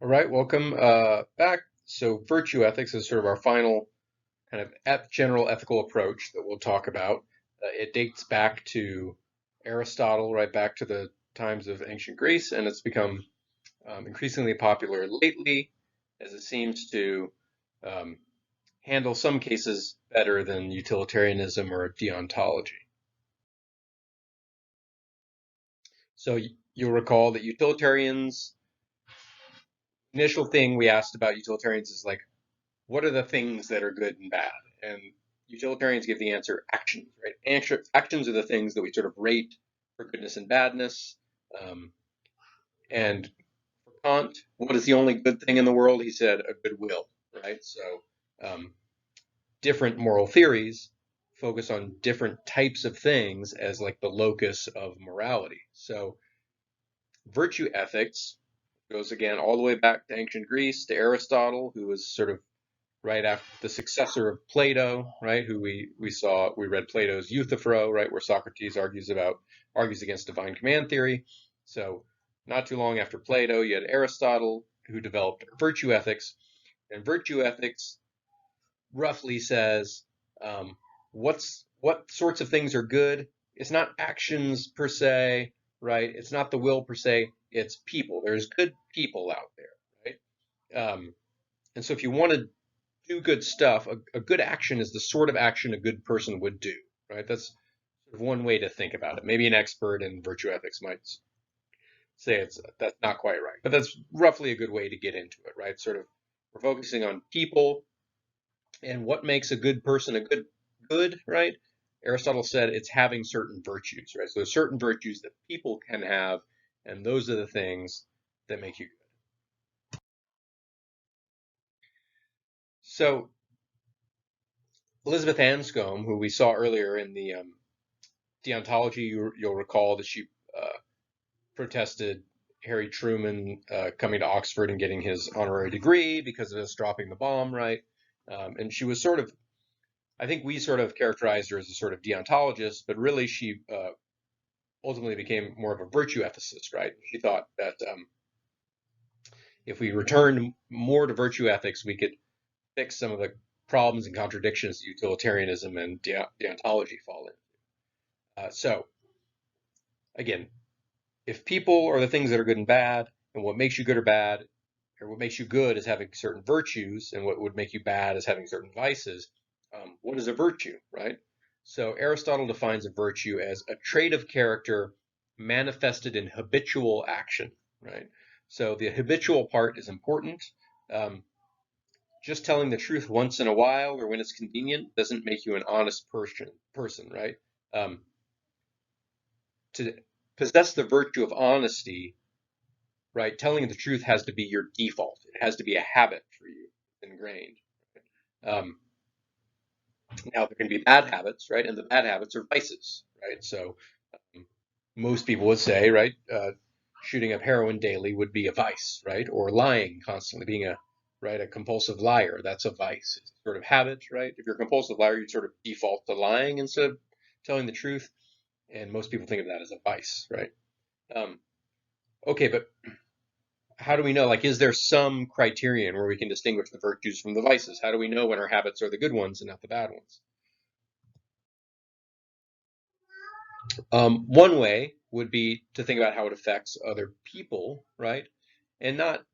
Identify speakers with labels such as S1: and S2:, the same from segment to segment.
S1: All right, welcome back. So, virtue ethics is sort of our final kind of general ethical approach that we'll talk about. It dates back to Aristotle, right back to the times of ancient Greece, and it's become increasingly popular lately as it seems to um, handle some cases better than utilitarianism or deontology. So, you'll recall that utilitarians, initial thing we asked about utilitarians is like, what are the things that are good and bad? And utilitarians give the answer actions, right? Actions are the things that we sort of rate for goodness and badness. Um, and for Kant, what is the only good thing in the world? He said a good will, right? So um, different moral theories focus on different types of things as like the locus of morality. So virtue ethics goes again all the way back to ancient Greece to Aristotle, who was sort of right after the successor of Plato, right? Who we read Plato's Euthyphro, right, where Socrates argues against divine command theory. So not too long after Plato, you had Aristotle who developed virtue ethics, and virtue ethics roughly says what sorts of things are good. It's not actions per se, right? It's not the will per se. It's people. There's good people out there, right? And so if you want to do good stuff, a good action is the sort of action a good person would do, right? That's sort of one way to think about it. Maybe an expert in virtue ethics might say that's not quite right, but that's roughly a good way to get into it, right? Sort of we're focusing on people and what makes a good person a good, right? Aristotle said it's having certain virtues, right? So there's certain virtues that people can have, and those are the things that make you good. So Elizabeth Anscombe, who we saw earlier in the deontology, you'll recall that she protested Harry Truman coming to Oxford and getting his honorary degree because of us dropping the bomb, right? And she was sort of, I think we sort of characterized her as a sort of deontologist, but really she ultimately became more of a virtue ethicist, right? She thought that if we returned more to virtue ethics, we could fix some of the problems and contradictions that utilitarianism and deontology fall in. So again, if people are the things that are good and bad, and what makes you good or bad, or what makes you good is having certain virtues, and what would make you bad is having certain vices, what is a virtue, right? So Aristotle defines a virtue as a trait of character manifested in habitual action, right? So the habitual part is important. Um, just telling the truth once in a while or when it's convenient doesn't make you an honest person, right? Um, to possess the virtue of honesty, right? Telling the truth has to be your default. It has to be a habit for you, ingrained. Um, Now there can be bad habits, right? And the bad habits are vices, right? So um, most people would say, right, shooting up heroin daily would be a vice, right? Or lying constantly, being a compulsive liar. That's a vice. It's sort of habit, right? If you're a compulsive liar, you sort of default to lying instead of telling the truth, and most people think of that as a vice, right? Um, okay, but how do we know? Like, is there some criterion where we can distinguish the virtues from the vices? How do we know when our habits are the good ones and not the bad ones? One way would be to think about how it affects other people, right? And not,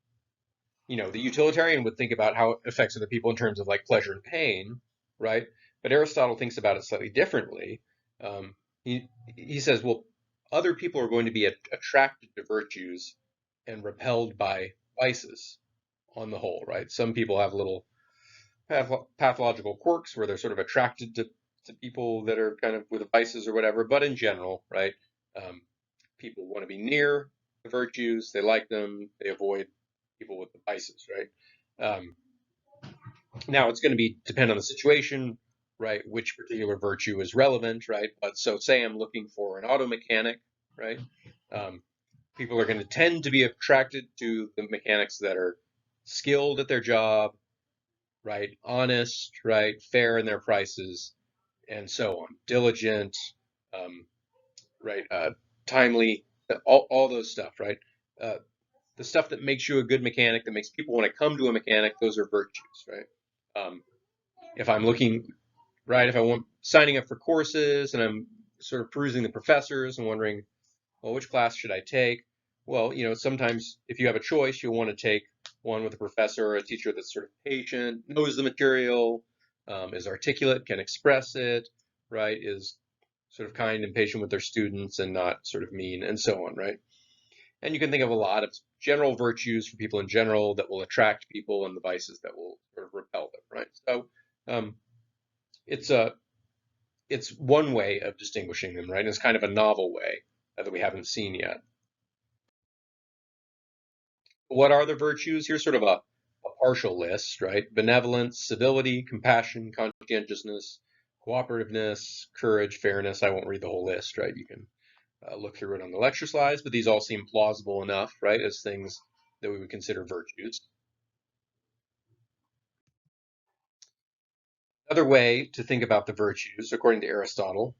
S1: the utilitarian would think about how it affects other people in terms of like pleasure and pain, right? But Aristotle thinks about it slightly differently. Um, he says, well, other people are going to be attracted to virtues and repelled by vices on the whole, right? Some people have little pathological quirks where they're sort of attracted to people that are kind of with vices or whatever. But in general, right, um, people want to be near the virtues, they like them, they avoid people with the vices, right? Now it's going to be depend on the situation, right? Which particular virtue is relevant, right? But so say I'm looking for an auto mechanic, right? Um, People are going to tend to be attracted to the mechanics that are skilled at their job, right? Honest, right? Fair in their prices, and so on. Diligent, um, right? Timely, all those stuff, right? Uh, the stuff that makes you a good mechanic, that makes people want to come to a mechanic, those are virtues, right? If I'm looking, right, if I want signing up for courses and I'm sort of perusing the professors and wondering, well, which class should I take? Well, sometimes if you have a choice, you'll want to take one with a professor or a teacher that's sort of patient, knows the material, is articulate, can express it, right, is sort of kind and patient with their students and not sort of mean, and so on, right? And you can think of a lot of general virtues for people in general that will attract people and the vices that will sort of repel them, right? So um, it's one way of distinguishing them, right? And it's kind of a novel way that we haven't seen yet. What are the virtues? Here's sort of a partial list, right? Benevolence, civility, compassion, conscientiousness, cooperativeness, courage, fairness. I won't read the whole list, right? You can look through it on the lecture slides, but these all seem plausible enough, right, as things that we would consider virtues. Another way to think about the virtues, according to Aristotle,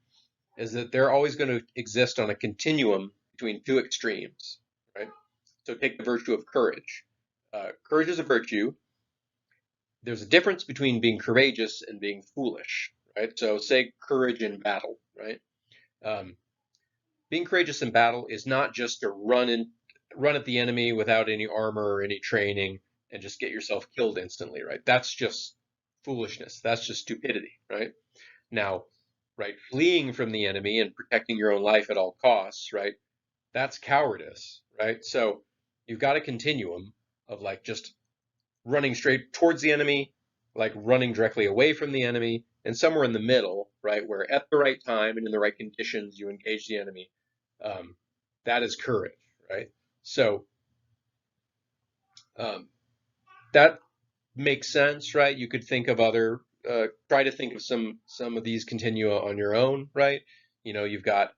S1: is that they're always going to exist on a continuum between two extremes, right? So take the virtue of courage. Courage is a virtue. There's a difference between being courageous and being foolish, right? So say courage in battle, right? Um, Being courageous in battle is not just to run at the enemy without any armor or any training and just get yourself killed instantly, right? That's just foolishness. That's just stupidity, right? Now, right, fleeing from the enemy and protecting your own life at all costs, right? That's cowardice, right? So you've got a continuum of like just running straight towards the enemy, like running directly away from the enemy, and somewhere in the middle, right, where at the right time and in the right conditions you engage the enemy. Um, that is courage, right? So um, that makes sense, right? You could think of other, try to think of some of these continua on your own, right? You've got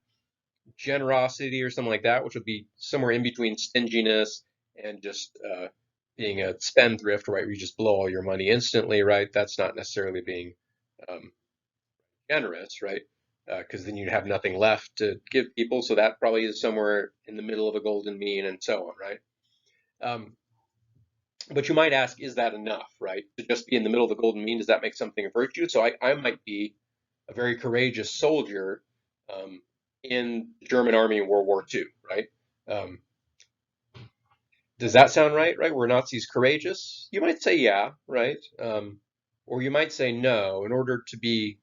S1: generosity or something like that, which would be somewhere in between stinginess and just being a spendthrift, right? Where you just blow all your money instantly, right? That's not necessarily being um, generous, right? Because then you'd have nothing left to give people. So that probably is somewhere in the middle of a golden mean and so on, right? Um, but you might ask, is that enough, right? To just be in the middle of the golden mean, does that make something a virtue? So I might be a very courageous soldier um, in the German army in World War II, right? Um, does that sound right? Right? Were Nazis courageous? You might say yeah, right? Or you might say no. In order to be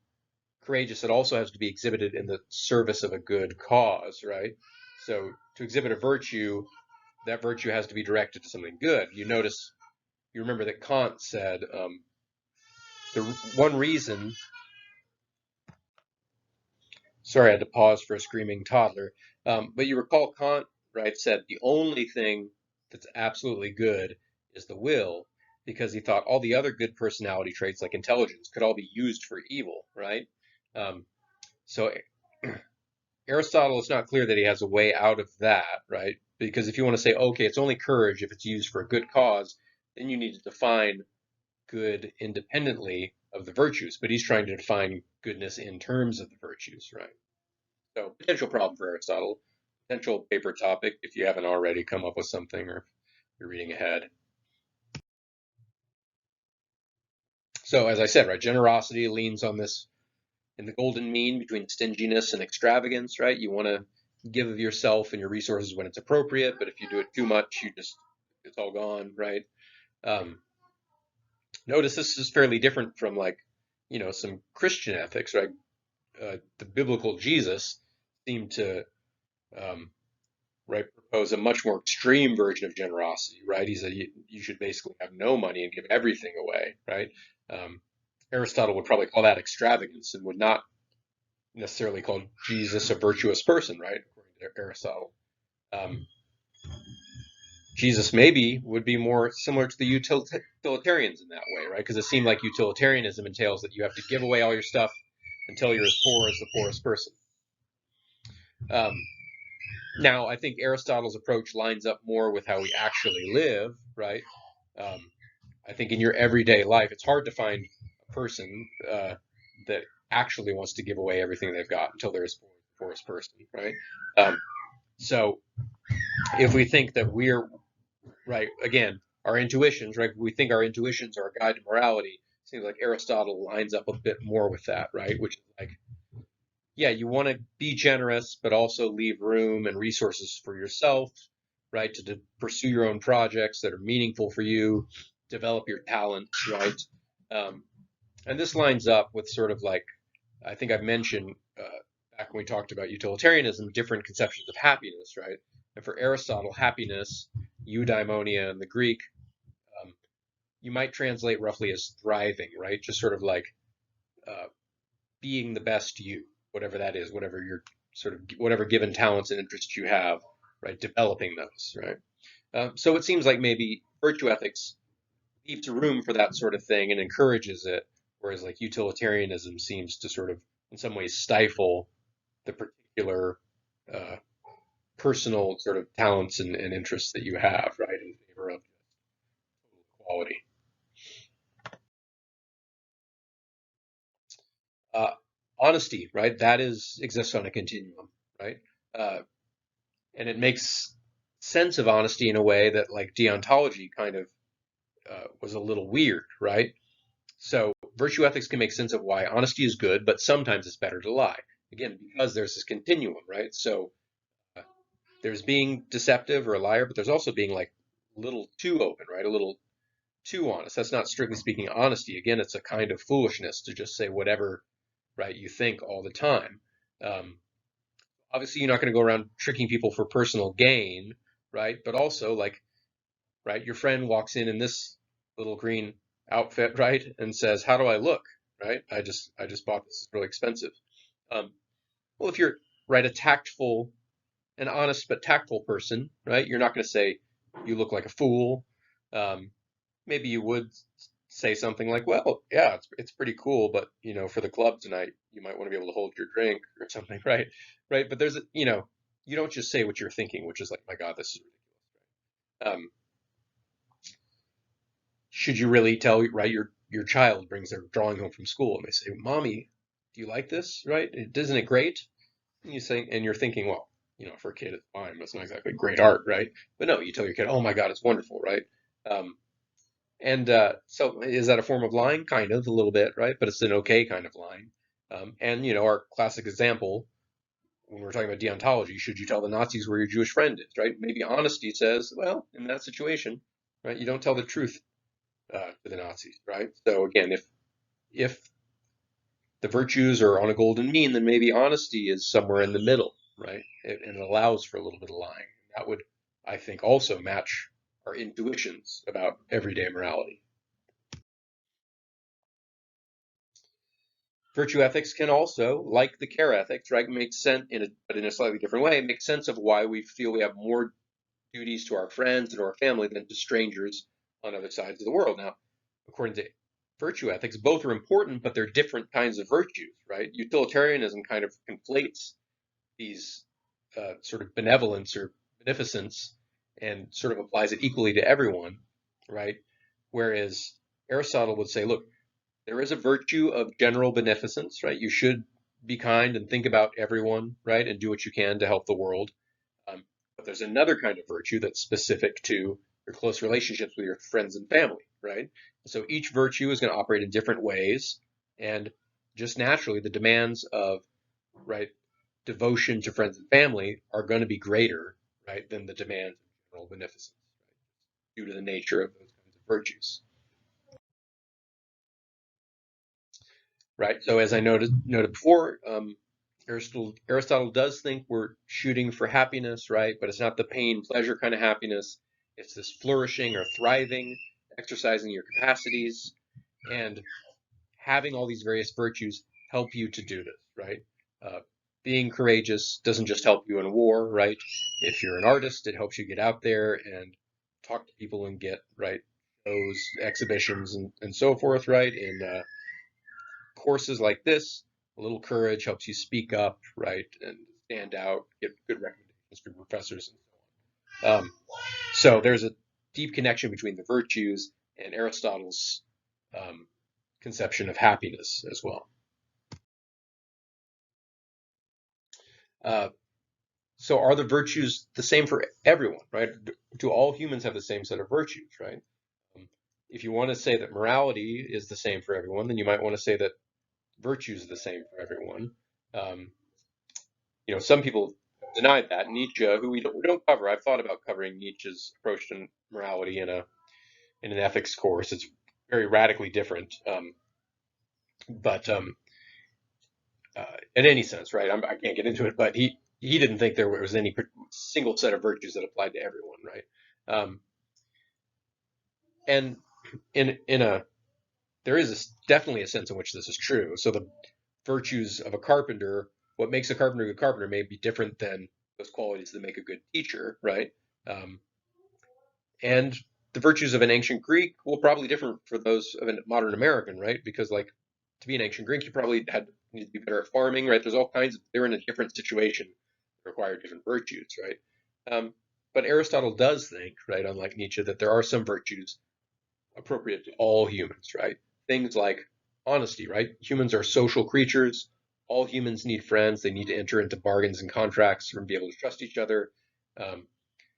S1: courageous, it also has to be exhibited in the service of a good cause, right? So to exhibit a virtue, that virtue has to be directed to something good. You remember that Kant said the one reason. Sorry, I had to pause for a screaming toddler. But you recall Kant, right, said the only thing that's absolutely good is the will, because he thought all the other good personality traits like intelligence could all be used for evil, right? Um, so Aristotle, it's not clear that he has a way out of that, right? Because if you want to say, okay, it's only courage if it's used for a good cause, then you need to define good independently of the virtues. But he's trying to define goodness in terms of the virtues, right? So potential problem for Aristotle, potential paper topic if you haven't already come up with something or if you're reading ahead. So as I said, right, generosity leans on this in the golden mean between stinginess and extravagance, right? You want to give of yourself and your resources when it's appropriate, but if you do it too much, it's all gone, right? Um, Notice this is fairly different from like, some Christian ethics, right? The biblical Jesus seemed to um, right, propose a much more extreme version of generosity, right? He said you should basically have no money and give everything away, right? Um, Aristotle would probably call that extravagance and would not necessarily call Jesus a virtuous person, right? According to Aristotle. Um, Jesus maybe would be more similar to the utilitarians in that way, right? Because it seemed like utilitarianism entails that you have to give away all your stuff until you're as poor as the poorest person. Um, Now, I think Aristotle's approach lines up more with how we actually live, right? Um, I think in your everyday life, it's hard to find a person that actually wants to give away everything they've got until they're the poorest person, right? So if we think that we're right? Again, our intuitions, right? We think our intuitions are a guide to morality. Seems like Aristotle lines up a bit more with that, right? Which is like, yeah, you want to be generous, but also leave room and resources for yourself, right? To pursue your own projects that are meaningful for you, develop your talents, right? Um, and this lines up with sort of like, I think I've mentioned back when we talked about utilitarianism, different conceptions of happiness, right? And for Aristotle, happiness, eudaimonia in the Greek, um, you might translate roughly as thriving, right? Just sort of like uh, being the best you, whatever that is, whatever your sort of whatever given talents and interests you have, right? Developing those, right? So it seems like maybe virtue ethics leaves room for that sort of thing and encourages it, whereas like utilitarianism seems to sort of, in some ways, stifle the particular uh, personal sort of talents and interests that you have, right, in favor of quality. Uh, Honesty, right? That is exists on a continuum, right? Uh, and it makes sense of honesty in a way that like deontology kind of was a little weird, right? So virtue ethics can make sense of why honesty is good, but sometimes it's better to lie. Again, because there's this continuum, right? So uh, there's being deceptive or a liar, but there's also being like a little too open, right? A little too honest. That's not strictly speaking honesty. Again, it's a kind of foolishness to just say whatever, right, you think all the time. Um, Obviously, you're not going to go around tricking people for personal gain, right? But also, like, right, your friend walks in this little green outfit, right, and says, "How do I look?" Right? I just bought this. It's really expensive. Um, well, if you're right, a tactful, an honest but tactful person, right, you're not going to say you look like a fool. Um, Maybe you would say something like, "Well, yeah, it's pretty cool, but for the club tonight, you might want to be able to hold your drink or something," right? Right? But you don't just say what you're thinking, which is like, "My God, this is ridiculous." Should you really tell, right? Your child brings their drawing home from school, and they say, "Mommy, do you like this? Right? Isn't it great?" And you say, and you're thinking, well, for a kid, it's fine. That's not exactly great art, right? But no, you tell your kid, "Oh my God, it's wonderful," right? Um, And so is that a form of lying? Kind of, a little bit, right? But it's an okay kind of lying. And our classic example when we're talking about deontology, should you tell the Nazis where your Jewish friend is, right? Maybe honesty says, well, in that situation, right, you don't tell the truth to the Nazis, right? So again, if the virtues are on a golden mean, then maybe honesty is somewhere in the middle, right? And it allows for a little bit of lying. That would, I think, also match our intuitions about everyday morality. Virtue ethics can also, like the care ethics, right, make sense but in a slightly different way, make sense of why we feel we have more duties to our friends and to our family than to strangers on other sides of the world. Now, according to virtue ethics, both are important, but they're different kinds of virtues, right? Utilitarianism kind of conflates these sort of benevolence or beneficence and sort of applies it equally to everyone, right? Whereas Aristotle would say, look, there is a virtue of general beneficence, right? You should be kind and think about everyone, right? And do what you can to help the world. But there's another kind of virtue that's specific to your close relationships with your friends and family, right? So each virtue is going to operate in different ways. And just naturally, the demands of, right, devotion to friends and family are going to be greater, right, than the demands of general beneficence, right, due to the nature of those kinds of virtues. Right. So as I noted before, Aristotle does think we're shooting for happiness, right? But it's not the pain pleasure kind of happiness. It's this flourishing or thriving, exercising your capacities, and having all these various virtues help you to do this, right? Uh, Being courageous doesn't just help you in war, right? If you're an artist, it helps you get out there and talk to people and get right shows, exhibitions, and so forth, right? And courses like this, a little courage helps you speak up, right, and stand out, get good recommendations from professors, and so on. So there's a deep connection between the virtues and Aristotle's um, conception of happiness as well. Uh, so are the virtues the same for everyone, right? do all humans have the same set of virtues, right? If you want to say that morality is the same for everyone, then you might want to say that virtues are the same for everyone. Um, some people denied that. Nietzsche, who we don't cover, I've thought about covering Nietzsche's approach to morality in an ethics course. It's very radically different, but in any sense, right? I can't get into it, but he didn't think there was any single set of virtues that applied to everyone, right? And in a there is definitely a sense in which this is true. So the virtues of a carpenter, what makes a carpenter a good carpenter may be different than those qualities that make a good teacher, right? Um, and the virtues of an ancient Greek will probably differ for those of a modern American, right? Because like to be an ancient Greek, you probably need to be better at farming, right? There's all kinds of they're in a different situation, require different virtues, right? But Aristotle does think, right, unlike Nietzsche, that there are some virtues appropriate to all humans, right? Things like honesty, right? Humans are social creatures. All humans need friends. They need to enter into bargains and contracts and be able to trust each other. Um,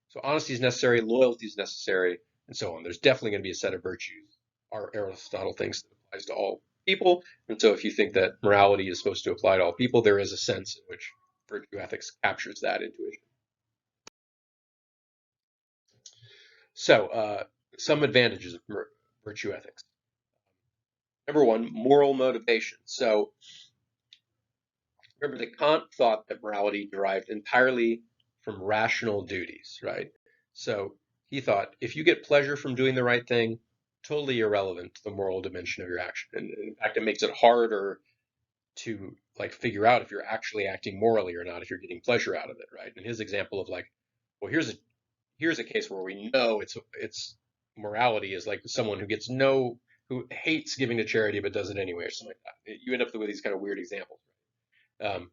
S1: so honesty is necessary, loyalty is necessary, and so on. There's definitely going to be a set of virtues. Aristotle thinks that applies to all people. And so if you think that morality is supposed to apply to all people, there is a sense in which virtue ethics captures that intuition. So some advantages of virtue ethics. Number one, moral motivation. So remember that Kant thought that morality derived entirely from rational duties, right? So he thought if you get pleasure from doing the right thing, totally irrelevant to the moral dimension of your action. And in fact, it makes it harder to like figure out if you're actually acting morally or not, if you're getting pleasure out of it, right? And his example of like, well, here's a case where we know it's morality is like someone who hates giving to charity but does it anyway or something like that. You end up with these kind of weird examples. Um,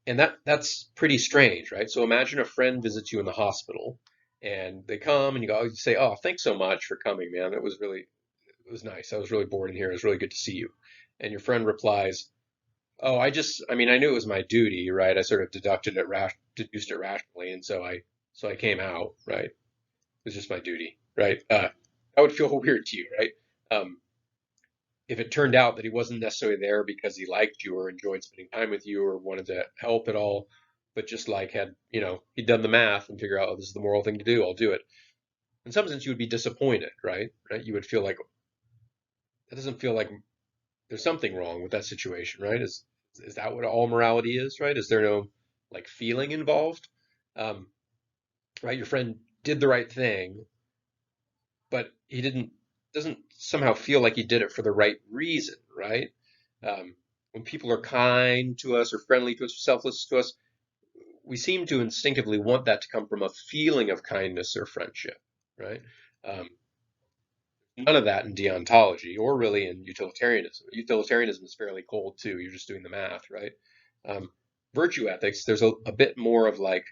S1: and that's pretty strange, right? So imagine a friend visits you in the hospital, and they come, and you say, "Oh, thanks so much for coming, man. It was nice. I was really bored in here. It was really good to see you." And your friend replies, "Oh, I mean, I knew it was my duty, right? I sort of deduced it rationally, and so I came out, right? It was just my duty, right?" That would feel weird to you, right? Um, if it turned out that he wasn't necessarily there because he liked you or enjoyed spending time with you or wanted to help at all, but just like he'd done the math and figure out, oh, this is the moral thing to do, I'll do it. In some sense, you would be disappointed, right? Right? You would feel like that doesn't feel like there's something wrong with that situation, right? Is that what all morality is, right? Is there no like feeling involved? Um, right? Your friend did the right thing, but he doesn't somehow feel like he did it for the right reason, right? When people are kind to us or friendly to us or selfless to us, we seem to instinctively want that to come from a feeling of kindness or friendship, right? Um, none of that in deontology or really in utilitarianism. Utilitarianism is fairly cold too. You're just doing the math, right? Um, virtue ethics, there's a bit more of like,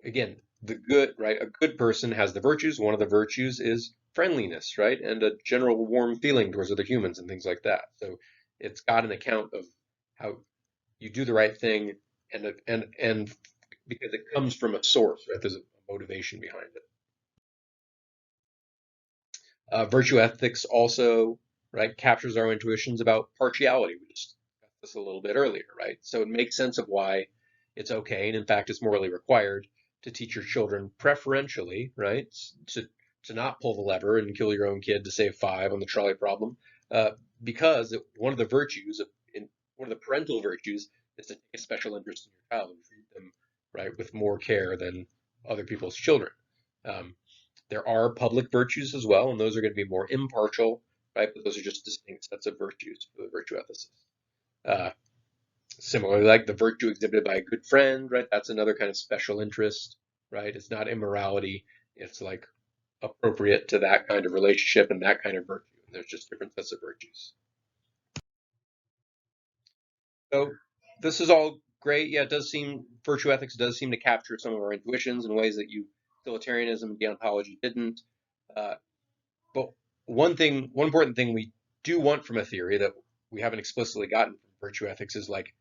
S1: again, the good, right? A good person has the virtues. One of the virtues is friendliness, right? And a general warm feeling towards other humans and things like that. So it's got an account of how you do the right thing and because it comes from a source, right? There's a motivation behind it. Virtue ethics also, right, captures our intuitions about partiality. We just got this a little bit earlier, right? So it makes sense of why it's okay, and in fact, it's morally required to teach your children preferentially, right, to not pull the lever and kill your own kid to save five on the trolley problem, uh, because one of the virtues one of the parental virtues is to take a special interest in your child and treat them right with more care than other people's children. Um, there are public virtues as well, and those are going to be more impartial, right? But those are just distinct sets of virtues for the virtue ethicist. Uh, Similarly, like the virtue exhibited by a good friend, right? That's another kind of special interest, right? It's not immorality. It's like appropriate to that kind of relationship and that kind of virtue. There's just different sets of virtues. So this is all great. Yeah, it does seem virtue ethics does seem to capture some of our intuitions in ways that utilitarianism and deontology didn't. Uh, But one important thing we do want from a theory that we haven't explicitly gotten from virtue ethics is like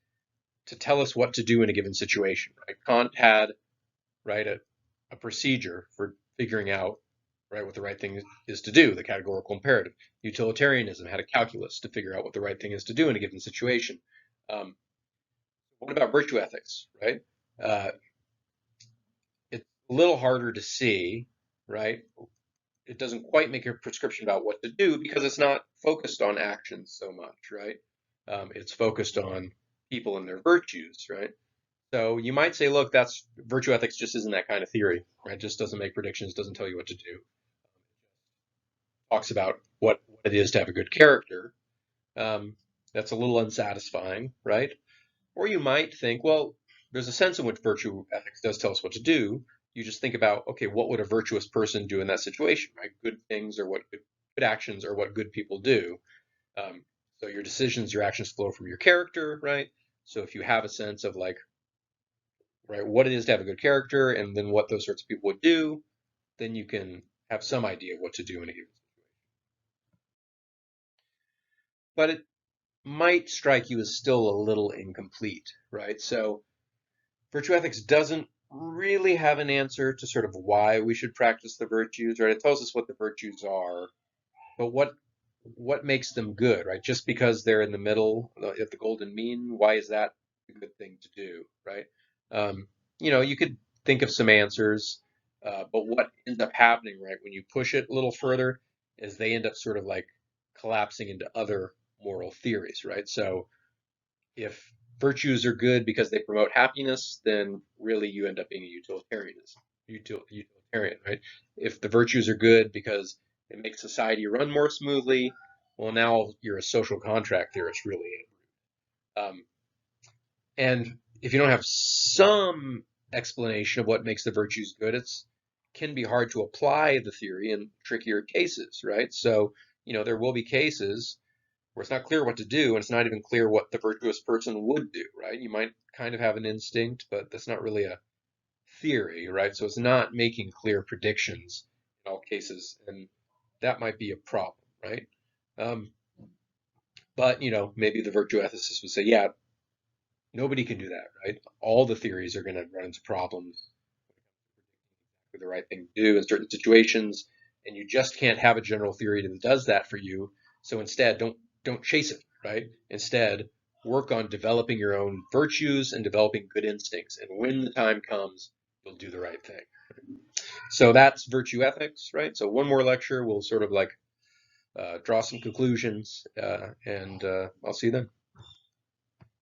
S1: to tell us what to do in a given situation, right? Kant had, right, a procedure for figuring out right what the right thing is to do, the categorical imperative. Utilitarianism had a calculus to figure out what the right thing is to do in a given situation. Um, what about virtue ethics, right? Uh, it's a little harder to see, right? It doesn't quite make a prescription about what to do because it's not focused on actions so much, right? It's focused on people and their virtues, right? So you might say, look, that's virtue ethics just isn't that kind of theory, right? It just doesn't make predictions, doesn't tell you what to do. Talks about what it is to have a good character. Um, that's a little unsatisfying, right? Or you might think, well, there's a sense in which virtue ethics does tell us what to do. You just think about, okay, what would a virtuous person do in that situation, right? Good things or what good actions or what good people do. So your decisions, your actions flow from your character, right? So if you have a sense of like, right, what it is to have a good character and then what those sorts of people would do, then you can have some idea of what to do in a given situation. But it might strike you as still a little incomplete, right? So virtue ethics doesn't really have an answer to sort of why we should practice the virtues, right? It tells us what the virtues are, but what makes them good, right? Just because they're in the middle at the golden mean, why is that a good thing to do, right? Um, you could think of some answers, but what ends up happening, right, when you push it a little further, is they end up sort of like collapsing into other moral theories, right? So if virtues are good because they promote happiness, then really you end up being a utilitarian, right? If the virtues are good because it makes society run more smoothly, well, now you're a social contract theorist, really. Um, and if you don't have some explanation of what makes the virtues good, it's can be hard to apply the theory in trickier cases, right? So, there will be cases where it's not clear what to do, and it's not even clear what the virtuous person would do, right? You might kind of have an instinct, but that's not really a theory, right? So it's not making clear predictions in all cases, and that might be a problem, right? Um, but maybe the virtue ethicist would say, yeah, nobody can do that, right? All the theories are going to run into problems with the right thing to do in certain situations, and you just can't have a general theory that does that for you. So instead, don't chase it, right? Instead, work on developing your own virtues and developing good instincts. And when the time comes, you'll do the right thing. So that's virtue ethics, right? So one more lecture, we'll sort of like draw some conclusions, and I'll see you then.